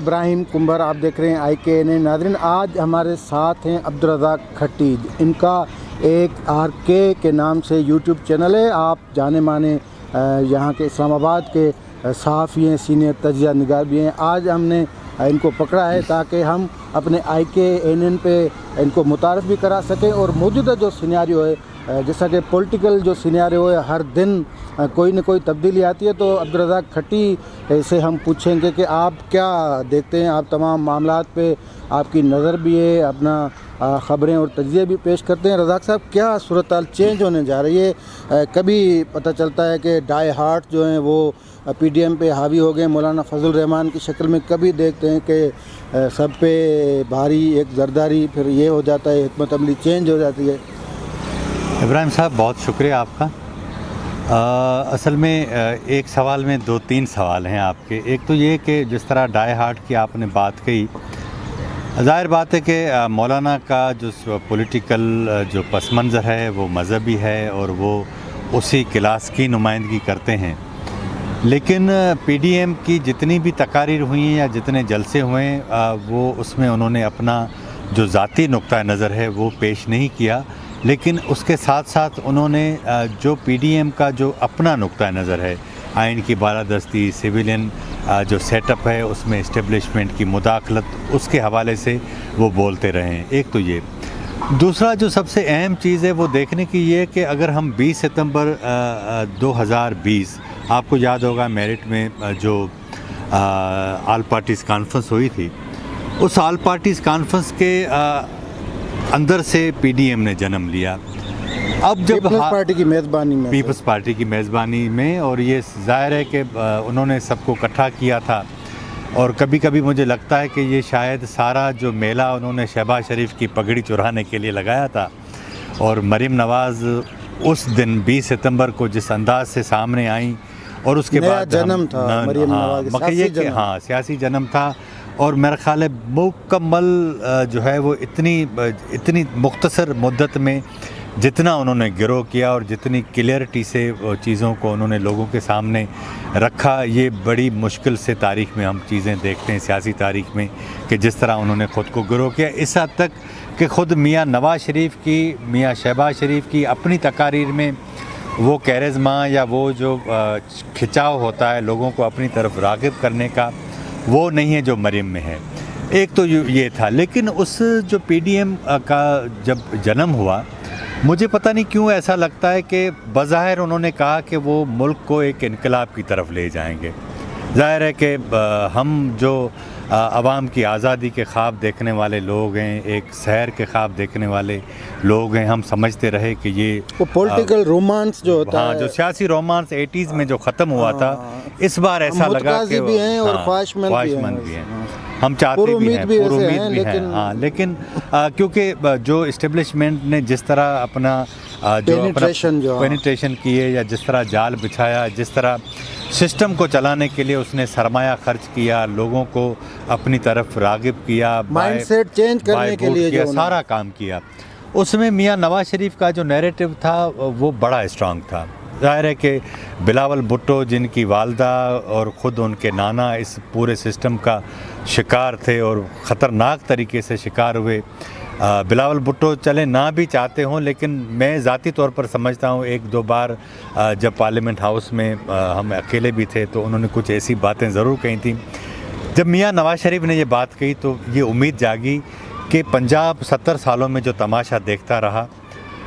ابراہیم کنبر، آپ دیکھ رہے ہیں IKN۔ ناظرین، آج ہمارے ساتھ ہیں عبدالرزاق کھٹی، ان کا ایک RK کے نام سے YouTube چینل ہے۔ آپ جانے مانے یہاں کے اسلام آباد کے صحافی ہیں، سینئر تجزیہ نگار بھی ہیں۔ آج ہم نے ان کو پکڑا ہے تاکہ ہم اپنے IKN پہ ان کو متعارف بھی کرا سکیں، اور موجودہ جو سیناریو ہے، جیسا کہ پولیٹیکل جو سیناریو ہے، ہر دن کوئی نہ کوئی تبدیلی آتی ہے، تو عبدالرزاق کھٹی سے ہم پوچھیں گے کہ آپ کیا دیکھتے ہیں، آپ تمام معاملات پہ آپ کی نظر بھی ہے، اپنا خبریں اور تجزیے بھی پیش کرتے ہیں۔ رزاق صاحب، کیا صورتحال چینج ہونے جا رہی ہے؟ کبھی پتہ چلتا ہے کہ ڈائی ہارٹ جو ہیں وہ PDM پہ حاوی ہو گئے مولانا فضل الرحمان کی شکل میں، کبھی دیکھتے ہیں کہ سب پہ بھاری ایک زرداری، پھر یہ ہو جاتا ہے حکمت عملی چینج ہو جاتی ہے۔ ابراہیم صاحب، بہت شکریہ آپ کا۔ اصل میں ایک سوال میں 2-3 سوال ہیں آپ کے۔ ایک تو یہ کہ جس طرح ڈائی ہارٹ کی آپ نے بات کہی، ظاہر بات ہے کہ مولانا کا جو پولیٹیکل جو پس منظر ہے وہ مذہبی ہے، اور وہ اسی کلاس کی نمائندگی کرتے ہیں، لیکن PDM کی جتنی بھی تقاریر ہوئی ہیں یا جتنے جلسے ہوئے ہیں، وہ اس میں انہوں نے اپنا جو ذاتی نقطہ نظر ہے وہ پیش نہیں کیا، لیکن اس کے ساتھ ساتھ انہوں نے جو PDM کا جو اپنا نقطہ نظر ہے، آئین کی بالادستی، سویلین جو سیٹ اپ ہے اس میں اسٹیبلشمنٹ کی مداخلت، اس کے حوالے سے وہ بولتے رہے ہیں۔ ایک تو یہ۔ دوسرا جو سب سے اہم چیز ہے وہ دیکھنے کی یہ کہ اگر ہم 20 ستمبر 2020، آپ کو یاد ہوگا میرٹ میں جو آل پارٹیز کانفرنس ہوئی تھی، اس آل پارٹیز کانفرنس کے اندر سے PDM نے جنم لیا۔ اب جب پیپلز پارٹی کی میزبانی میں، پیپلز پارٹی کی میزبانی میں، اور یہ ظاہر ہے کہ انہوں نے سب کو اکٹھا کیا تھا، اور کبھی کبھی مجھے لگتا ہے کہ یہ شاید سارا جو میلہ انہوں نے شہباز شریف کی پگڑی چرانے کے لیے لگایا تھا، اور مریم نواز اس دن 20 ستمبر کو جس انداز سے سامنے آئیں، اور اس کے بعد جنم تھا مریم نواز کا، سیاسی جنم تھا، اور میرا خیال ہے مکمل جو ہے وہ اتنی مختصر مدت میں جتنا انہوں نے گرو کیا اور جتنی کلیئرٹی سے چیزوں کو انہوں نے لوگوں کے سامنے رکھا، یہ بڑی مشکل سے تاریخ میں ہم چیزیں دیکھتے ہیں، سیاسی تاریخ میں، کہ جس طرح انہوں نے خود کو گرو کیا، اس حد تک کہ خود میاں شہباز شریف کی اپنی تقاریر میں وہ کیرزما یا وہ جو کھچاؤ ہوتا ہے لوگوں کو اپنی طرف راغب کرنے کا، وہ نہیں ہے جو مریم میں ہے۔ ایک تو یہ تھا، لیکن اس جو PDM کا جب جنم ہوا، مجھے پتہ نہیں کیوں ایسا لگتا ہے کہ بظاہر انہوں نے کہا کہ وہ ملک کو ایک انقلاب کی طرف لے جائیں گے۔ ظاہر ہے کہ ہم جو عوام کی آزادی کے خواب دیکھنے والے لوگ ہیں، ایک شہر کے خواب دیکھنے والے لوگ ہیں، ہم سمجھتے رہے کہ یہ پولیٹیکل رومانس جو ہوتا ہے، جو سیاسی رومانس 80s میں جو ختم ہوا تھا، اس بار ایسا لگا کہ بھی ہیں اور خواہشمند بھی ہیں، ہم چاہتے بھی ہیں، پر امید بھی ہیں، لیکن کیونکہ جو اسٹیبلشمنٹ نے جس طرح اپنا پینیٹریشن کیے، یا جس طرح جال بچھایا، جس طرح سسٹم کو چلانے کے لیے اس نے سرمایہ خرچ کیا، لوگوں کو اپنی طرف راغب کیا، مائنڈ سیٹ چینج کرنے کے لیے جو سارا کام کیا، اس میں میاں نواز شریف کا جو نیریٹو تھا وہ بڑا اسٹرانگ تھا۔ ظاہر ہے کہ بلاول بھٹو، جن کی والدہ اور خود ان کے نانا اس پورے سسٹم کا شکار تھے اور خطرناک طریقے سے شکار ہوئے، بلاول بھٹو چلے نہ بھی چاہتے ہوں، لیکن میں ذاتی طور پر سمجھتا ہوں 1-2 بار جب پارلیمنٹ ہاؤس میں ہم اکیلے بھی تھے تو انہوں نے کچھ ایسی باتیں ضرور کہی تھیں۔ جب میاں نواز شریف نے یہ بات کہی تو یہ امید جاگی کہ پنجاب 70 سالوں میں جو تماشا دیکھتا رہا،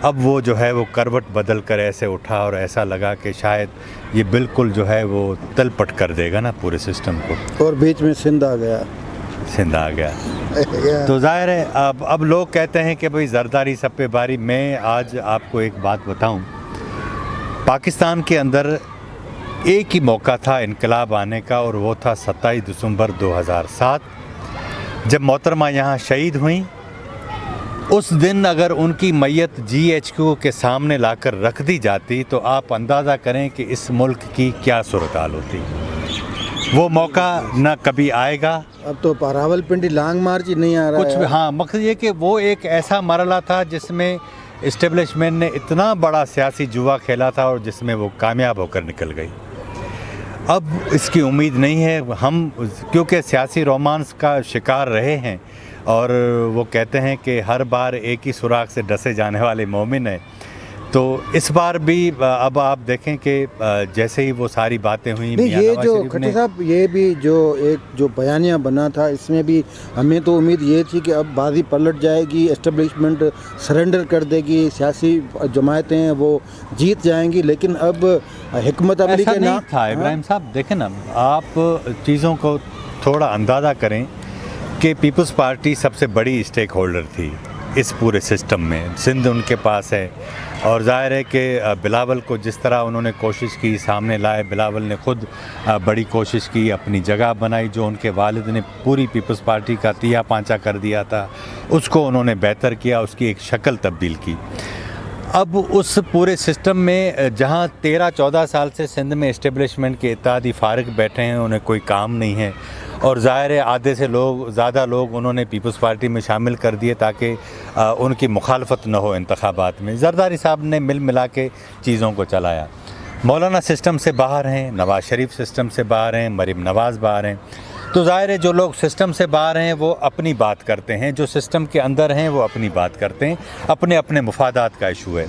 اب وہ جو ہے وہ کروٹ بدل کر ایسے اٹھا، اور ایسا لگا کہ شاید یہ بالکل جو ہے وہ تل پٹ کر دے گا نا پورے سسٹم کو، اور بیچ میں سندھ آ گیا۔ تو ظاہر ہے اب لوگ کہتے ہیں کہ بھئی زرداری سب پہ باری۔ میں آج آپ کو ایک بات بتاؤں، پاکستان کے اندر ایک ہی موقع تھا انقلاب آنے کا، اور وہ تھا 27 دسمبر 2007، جب محترمہ یہاں شہید ہوئیں۔ اس دن اگر ان کی میت GHQ کے سامنے لا کر رکھ دی جاتی تو آپ اندازہ کریں کہ اس ملک کی کیا صورتحال ہوتی۔ وہ موقع نہ کبھی آئے گا۔ اب تو راول پنڈی لانگ مارچ ہی نہیں آ رہا کچھ بھی، ہاں، مقصد یہ کہ وہ ایک ایسا مرحلہ تھا جس میں اسٹیبلشمنٹ نے اتنا بڑا سیاسی جوا کھیلا تھا، اور جس میں وہ کامیاب ہو کر نکل گئی۔ اب اس کی امید نہیں ہے. ہم کیونکہ سیاسی رومانس کا شکار رہے ہیں اور وہ کہتے ہیں کہ ہر بار ایک ہی سوراخ سے ڈسے جانے والے مومن ہیں، تو اس بار بھی اب آپ دیکھیں کہ جیسے ہی وہ ساری باتیں ہوئیں، نہیں میاں یہ نواز جو شریف کھٹی نے صاحب یہ بھی جو بیانیہ بنا تھا، اس میں بھی ہمیں تو امید یہ تھی کہ اب بازی پلٹ جائے گی، اسٹیبلشمنٹ سرنڈر کر دے گی، سیاسی جماعتیں ہیں وہ جیت جائیں گی، لیکن اب حکمت عملی ایسا کے نہیں نام تھا. ابراہیم صاحب دیکھیں نا، آپ چیزوں کو تھوڑا اندازہ کریں کہ پیپلز پارٹی سب سے بڑی اسٹیک ہولڈر تھی اس پورے سسٹم میں. سندھ ان کے پاس ہے، اور ظاہر ہے کہ بلاول کو جس طرح انہوں نے کوشش کی سامنے لائے، بلاول نے خود بڑی کوشش کی، اپنی جگہ بنائی. جو ان کے والد نے پوری پیپلز پارٹی کا تیا پانچا کر دیا تھا، اس کو انہوں نے بہتر کیا، اس کی ایک شکل تبدیل کی. اب اس پورے سسٹم میں جہاں 13-14 سال سے سندھ میں اسٹیبلشمنٹ کے اتحادی فارغ بیٹھے ہیں، انہیں کوئی کام نہیں ہے، اور ظاہر ہے آدھے سے زیادہ لوگ انہوں نے پیپلز پارٹی میں شامل کر دیے تاکہ ان کی مخالفت نہ ہو انتخابات میں. زرداری صاحب نے مل ملا کے چیزوں کو چلایا. مولانا سسٹم سے باہر ہیں، نواز شریف سسٹم سے باہر ہیں، مریم نواز باہر ہیں. تو ظاہر ہے جو لوگ سسٹم سے باہر ہیں وہ اپنی بات کرتے ہیں، جو سسٹم کے اندر ہیں وہ اپنی بات کرتے ہیں. اپنے اپنے مفادات کا ایشو ہے.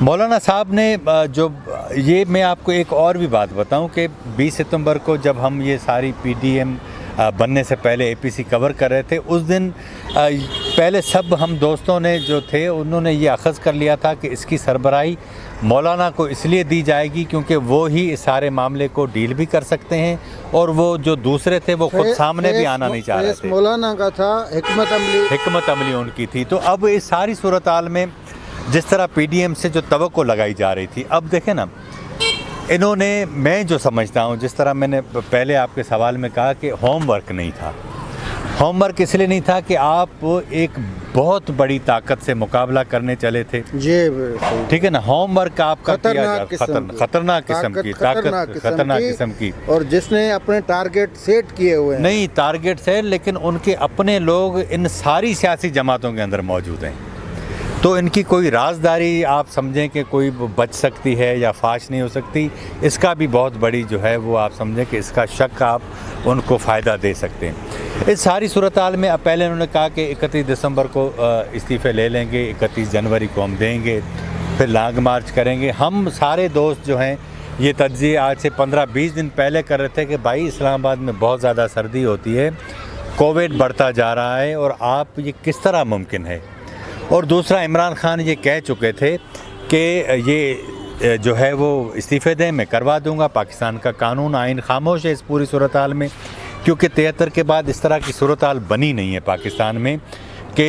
مولانا صاحب نے جو یہ میں آپ کو ایک اور بھی بات بتاؤں کہ 20 ستمبر کو جب ہم یہ ساری پی ڈی ایم بننے سے پہلے اے پی سی کور کر رہے تھے، اس دن پہلے سب ہم دوستوں نے جو تھے انہوں نے یہ اخذ کر لیا تھا کہ اس کی سربراہی مولانا کو اس لیے دی جائے گی کیونکہ وہ ہی اس سارے معاملے کو ڈیل بھی کر سکتے ہیں، اور وہ جو دوسرے تھے وہ خود سامنے بھی آنا نہیں چاہ رہے تھے. مولانا کا تھا حکمت عملی ان کی تھی. تو اب اس ساری صورتحال میں جس طرح پی ڈی ایم سے جو توقع لگائی جا رہی تھی، اب دیکھیں نا انہوں نے، میں جو سمجھتا ہوں جس طرح میں نے پہلے آپ کے سوال میں کہا کہ ہوم ورک نہیں تھا. ہوم ورک اس لیے نہیں تھا کہ آپ ایک بہت بڑی طاقت سے مقابلہ کرنے چلے تھے، ٹھیک ہے نا. ہوم ورک آپ کا خطرناک قسم کی، اور جس نے اپنے ٹارگیٹ سیٹ کیے ہوئے ہیں. نہیں ٹارگیٹ سے، لیکن ان کے اپنے لوگ ان ساری سیاسی جماعتوں کے اندر موجود ہیں. تو ان کی کوئی رازداری آپ سمجھیں کہ کوئی بچ سکتی ہے یا فاش نہیں ہو سکتی، اس کا بھی بہت بڑی جو ہے وہ آپ سمجھیں کہ اس کا شک آپ ان کو فائدہ دے سکتے ہیں. اس ساری صورتحال میں اب پہلے انہوں نے کہا کہ 31 دسمبر کو استعفے لے لیں گے، 31 جنوری کو ہم دیں گے، پھر لانگ مارچ کریں گے. ہم سارے دوست جو ہیں یہ تجزیے آج سے 15-20 دن پہلے کر رہے تھے کہ بھائی اسلام آباد میں بہت زیادہ سردی ہوتی ہے، کووڈ بڑھتا جا رہا ہے، اور آپ یہ کس طرح ممکن ہے. اور دوسرا عمران خان یہ کہہ چکے تھے کہ یہ جو ہے وہ استعفے دیں، میں کروا دوں گا. پاکستان کا قانون آئین خاموش ہے اس پوری صورتحال میں، کیونکہ 73 کے بعد اس طرح کی صورتحال بنی نہیں ہے پاکستان میں کہ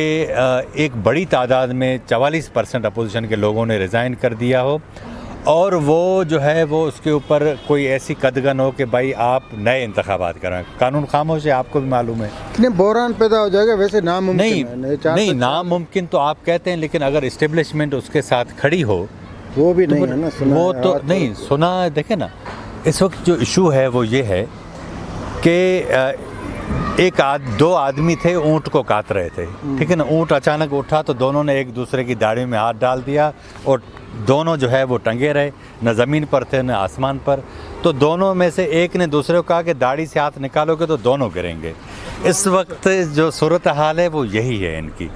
ایک بڑی تعداد میں 44% اپوزیشن کے لوگوں نے ریزائن کر دیا ہو، اور وہ جو ہے وہ اس کے اوپر کوئی ایسی قدغن ہو کہ بھائی آپ نئے انتخابات کرائیں. قانون خاموش ہے، آپ کو بھی معلوم ہے. بحران پیدا ہو جائے گا. ویسے ناممکن نہیں ناممکن تو آپ کہتے ہیں، لیکن اگر اسٹیبلشمنٹ اس کے ساتھ کھڑی ہو وہ بھی نہیں ہے نا، وہ تو نہیں سنا. دیکھیں نا اس وقت جو ایشو ہے وہ یہ ہے کہ دو آدمی تھے اونٹ کو کاٹ رہے تھے، ٹھیک ہے نا. اونٹ اچانک اٹھا تو دونوں نے ایک دوسرے کی داڑھی میں ہاتھ ڈال دیا، اور دونوں جو ہے وہ ٹنگے رہے، نہ زمین پر تھے نہ آسمان پر. تو دونوں میں سے ایک نے دوسرے کو کہا کہ داڑھی سے ہاتھ نکالو گے تو دونوں گریں گے. اس وقت جو صورتحال ہے وہ یہی ہے ان کی.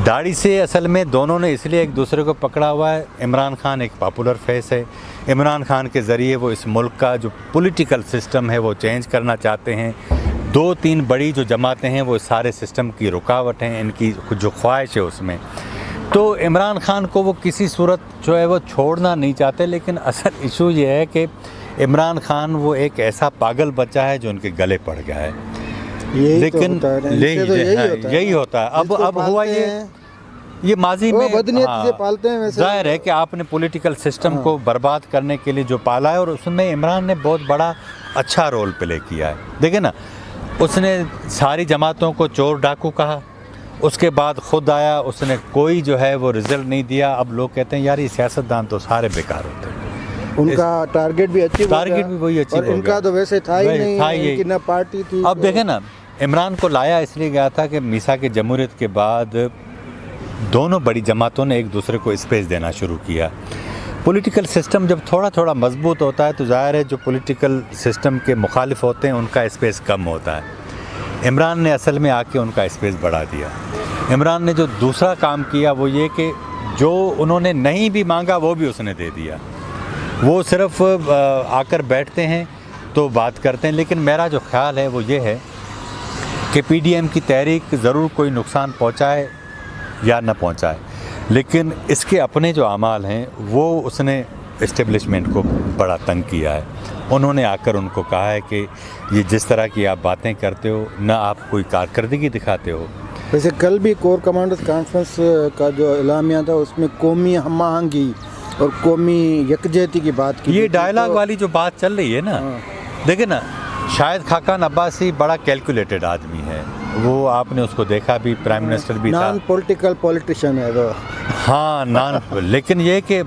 داڑھی سے اصل میں دونوں نے اس لیے ایک دوسرے کو پکڑا ہوا ہے. عمران خان ایک پاپولر فیس ہے، عمران خان کے ذریعے وہ اس ملک کا جو پولیٹیکل سسٹم ہے وہ چینج کرنا چاہتے ہیں. 2-3 بڑی جو جماعتیں ہیں وہ سارے سسٹم کی رکاوٹ ہیں، ان کی جو خواہش ہے اس میں. تو عمران خان کو وہ کسی صورت جو ہے وہ چھوڑنا نہیں چاہتے، لیکن اصل ایشو یہ ہے کہ عمران خان وہ ایک ایسا پاگل بچہ ہے جو ان کے گلے پڑ گیا ہے. لیکن یہی ہوتا ہے. اب ہوا یہ ماضی میں ظاہر ہے کہ آپ نے پولیٹیکل سسٹم کو برباد کرنے کے لیے جو پالا ہے، اور اس میں عمران نے بہت بڑا اچھا رول پلے کیا ہے. دیکھیں نا، اس نے ساری جماعتوں کو چور ڈاکو کہا، اس کے بعد خود آیا، اس نے کوئی جو ہے وہ رزلٹ نہیں دیا. اب لوگ کہتے ہیں یار یہ سیاستدان تو سارے بیکار ہوتے ہیں. ان کا ٹارگیٹ بھی وہی اچیو اور ان کا تو ویسے تھا ہی نہیں کہ نہ پارٹی تھی. اب دیکھیں نا، عمران کو لایا اس لیے گیا تھا کہ میثاق جمہوریت کے بعد دونوں بڑی جماعتوں نے ایک دوسرے کو اسپیس دینا شروع کیا. پولیٹیکل سسٹم جب تھوڑا تھوڑا مضبوط ہوتا ہے تو ظاہر ہے جو پولیٹیکل سسٹم کے مخالف ہوتے ہیں ان کا اسپیس کم ہوتا ہے. عمران نے اصل میں آ کے ان کا اسپیس بڑھا دیا. عمران نے جو دوسرا کام کیا وہ یہ کہ جو انہوں نے نہیں بھی مانگا وہ بھی اس نے دے دیا. وہ صرف آ کر بیٹھتے ہیں تو بات کرتے ہیں. لیکن میرا جو خیال ہے وہ یہ ہے کہ پی ڈی ایم کی تحریک ضرور کوئی نقصان پہنچائے یا نہ پہنچائے، لیکن اس کے اپنے جو اعمال ہیں وہ اس نے اسٹیبلشمنٹ کو بڑا تنگ کیا ہے. انہوں نے آ کر ان کو کہا ہے کہ یہ جس طرح کی آپ باتیں کرتے ہو نہ آپ کوئی کارکردگی دکھاتے ہو. ویسے کل بھی کور کمانڈرز کانفرنس کا جو اعلامیہ تھا اس میں قومی ہم آہنگی اور قومی یکجہتی کی بات کی. یہ ڈائلاگ والی جو بات چل رہی ہے نا، دیکھیں نا، شاہد خاقان عباسی بڑا کیلکولیٹڈ آدمی ہے. وہ آپ نے اس کو دیکھا بھی، پرائم منسٹر بھی تھا. نان پولیٹیکل پولیٹیشین ہے وہ. ہاں لیکن یہ کہ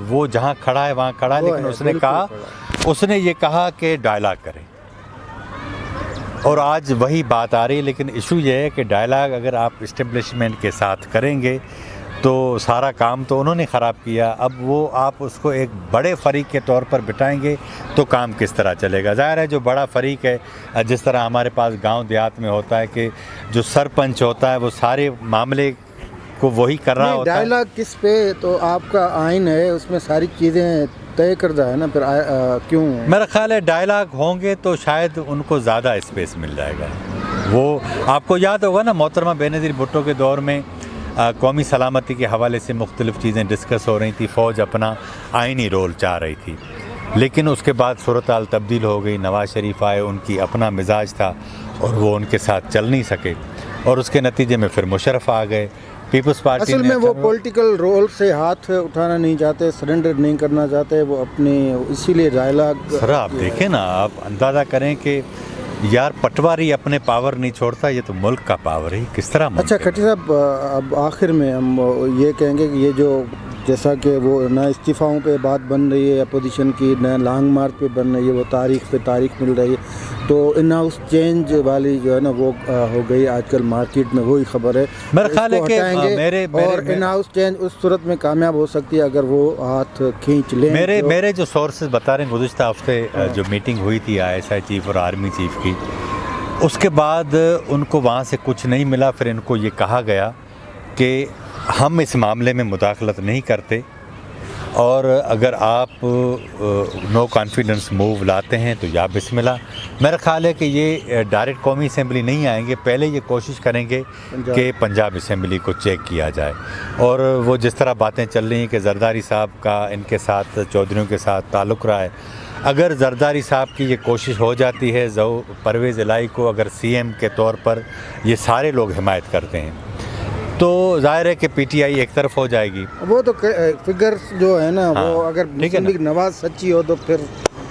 وہ جہاں کھڑا ہے وہاں کھڑا ہے. لیکن اس نے کہا، اس نے یہ کہا کہ ڈائلاگ کریں، اور آج وہی بات آ رہی ہے. لیکن ایشو یہ ہے کہ ڈائلاگ اگر آپ اسٹیبلشمنٹ کے ساتھ کریں گے تو سارا کام تو انہوں نے خراب کیا. اب وہ آپ اس کو ایک بڑے فریق کے طور پر بٹھائیں گے تو کام کس طرح چلے گا؟ ظاہر ہے جو بڑا فریق ہے، جس طرح ہمارے پاس گاؤں دیہات میں ہوتا ہے کہ جو سرپنچ ہوتا ہے وہ سارے معاملے کو وہی کر رہا ہوتا ہے. ڈائلاگ کس پہ؟ تو آپ کا آئین ہے، اس میں ساری چیزیں طے کردہ ہے نا، پھر کیوں؟ میرا خیال ہے ڈائلاگ ہوں گے تو شاید ان کو زیادہ اسپیس مل جائے گا. وہ آپ کو یاد ہوگا نا، محترمہ بینظیر بھٹو کے دور میں قومی سلامتی کے حوالے سے مختلف چیزیں ڈسکس ہو رہی تھی، فوج اپنا آئینی رول چاہ رہی تھی. لیکن اس کے بعد صورتحال تبدیل ہو گئی. نواز شریف آئے، ان کی اپنا مزاج تھا اور وہ ان کے ساتھ چل نہیں سکے، اور اس کے نتیجے میں پھر مشرف آ گئے. پیپلز پارٹی اصل میں وہ پولیٹیکل رول سے ہاتھ اٹھانا نہیں چاہتے، سرنڈر نہیں کرنا چاہتے وہ اپنے، اسی لیے ڈائلاگ. سر آپ دیکھیں نا، آپ اندازہ کریں کہ یار پٹواری اپنے پاور نہیں چھوڑتا، یہ تو ملک کا پاور ہے. کس طرح ممکن؟ اچھا کھٹی صاحب، اب آخر میں ہم یہ کہیں گے کہ یہ جو جیسا کہ وہ نہ استعفاؤں پہ بات بن رہی ہے اپوزیشن کی، نہ لانگ مارچ پہ بن رہی ہے، وہ تاریخ پہ تاریخ مل رہی ہے، تو ان ہاؤس چینج والی جو ہے نا وہ ہو گئی آج کل مارکیٹ میں، وہی خبر ہے. میرا خیال ہے کہ اور ان ہاؤس چینج اس صورت میں کامیاب ہو سکتی ہے اگر وہ ہاتھ کھینچ لیں. میرے جو سورسز بتا رہے ہیں، گزشتہ ہفتے جو میٹنگ ہوئی تھی ISI چیف اور آرمی چیف کی، اس کے بعد ان کو وہاں سے کچھ نہیں ملا. پھر ان کو یہ کہا گیا کہ ہم اس معاملے میں مداخلت نہیں کرتے، اور اگر آپ نو کانفیڈنس موو لاتے ہیں تو یا بسم اللہ. میرا خیال ہے کہ یہ ڈائریکٹ قومی اسمبلی نہیں آئیں گے، پہلے یہ کوشش کریں گے کہ پنجاب اسمبلی کو چیک کیا جائے. اور وہ جس طرح باتیں چل رہی ہیں کہ زرداری صاحب کا ان کے ساتھ، چودھریوں کے ساتھ تعلق رہا ہے، اگر زرداری صاحب کی یہ کوشش ہو جاتی ہے، پرویز الہی کو اگر CM کے طور پر یہ سارے لوگ حمایت کرتے ہیں تو ظاہر ہے کہ PTI ایک طرف ہو جائے گی. وہ تو فگرز جو ہے نا، وہ اگر مسلم لیگ نواز سچی ہو تو پھر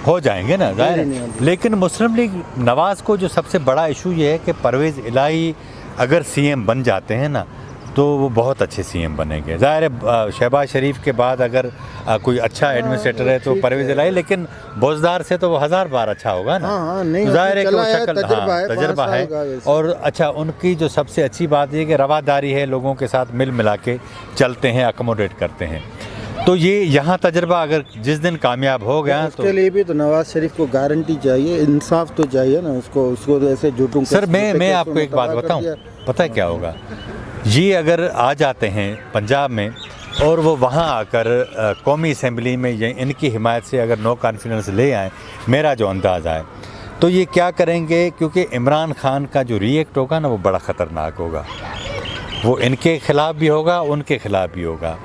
ہو جائیں گے نا، ظاہر ہے. لیکن مسلم لیگ نواز کو جو سب سے بڑا ایشو یہ ہے کہ پرویز الہی اگر CM بن جاتے ہیں نا تو وہ بہت اچھے CM بنیں گے. ظاہر ہے شہباز شریف کے بعد اگر کوئی اچھا ایڈمنسٹریٹر ہے تو پرویز الہی، لیکن بوزدار سے تو وہ 1000 بار اچھا ہوگا نا. ظاہر ہے کہ وہ شکل تجربہ ہے. اور اچھا ان کی جو سب سے اچھی بات یہ کہ رواداری ہے، لوگوں کے ساتھ مل ملا کے چلتے ہیں، اکوموڈیٹ کرتے ہیں. تو یہ یہاں تجربہ اگر جس دن کامیاب ہو گیا تو اس کے لیے بھی تو نواز شریف کو گارنٹی چاہیے، انصاف تو چاہیے نا اس کو ایسے جھوٹوں. سر میں آپ کو ایک بات بتاؤں، پتہ ہے کیا ہوگا؟ یہ اگر آ جاتے ہیں پنجاب میں اور وہ وہاں آ کر قومی اسمبلی میں ان کی حمایت سے اگر نو کانفیڈنس لے آئیں، میرا جو اندازہ ہے تو یہ کیا کریں گے، کیونکہ عمران خان کا جو ری ایکٹ ہوگا نا وہ بڑا خطرناک ہوگا. وہ ان کے خلاف بھی ہوگا، ان کے خلاف بھی ہوگا.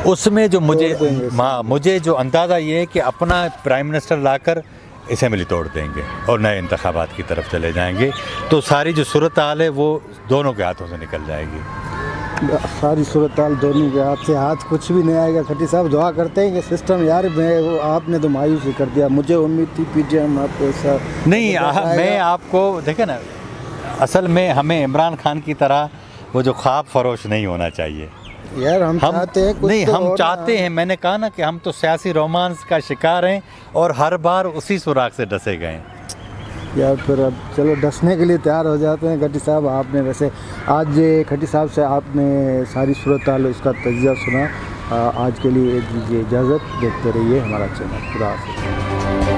اس میں جو مجھے جو اندازہ یہ ہے کہ اپنا پرائم منسٹر لا کر اسمبلی توڑ دیں گے اور نئے انتخابات کی طرف چلے جائیں گے. تو ساری جو صورتحال ہے وہ دونوں کے ہاتھوں سے نکل جائے گی. ساری صورتحال دونوں کے ہاتھ سے، ہاتھ کچھ بھی نہیں آئے گا. کھٹی صاحب دعا کرتے ہیں کہ سسٹم، یار وہ آپ نے تو مایوسی کر دیا. مجھے امید تھی PTM آپ کو ایسا نہیں. میں آپ کو دیکھیں نا، اصل میں ہمیں عمران خان کی طرح وہ جو خواب فروش نہیں ہونا چاہیے. یار ہم چاہتے ہیں نہیں، ہم چاہتے ہیں، میں نے کہا نا کہ ہم تو سیاسی رومانس کا شکار ہیں اور ہر بار اسی سوراخ سے ڈسے گئے ہیں. یار پھر اب چلو ڈسنے کے لیے تیار ہو جاتے ہیں. کھٹی صاحب آپ نے ویسے آج کھٹی صاحب سے آپ نے ساری صورتحال اس کا تجزیہ سنا. آج کے لیے دیجیے اجازت، دیکھتے رہیے ہمارا چینل. خدا حافظ.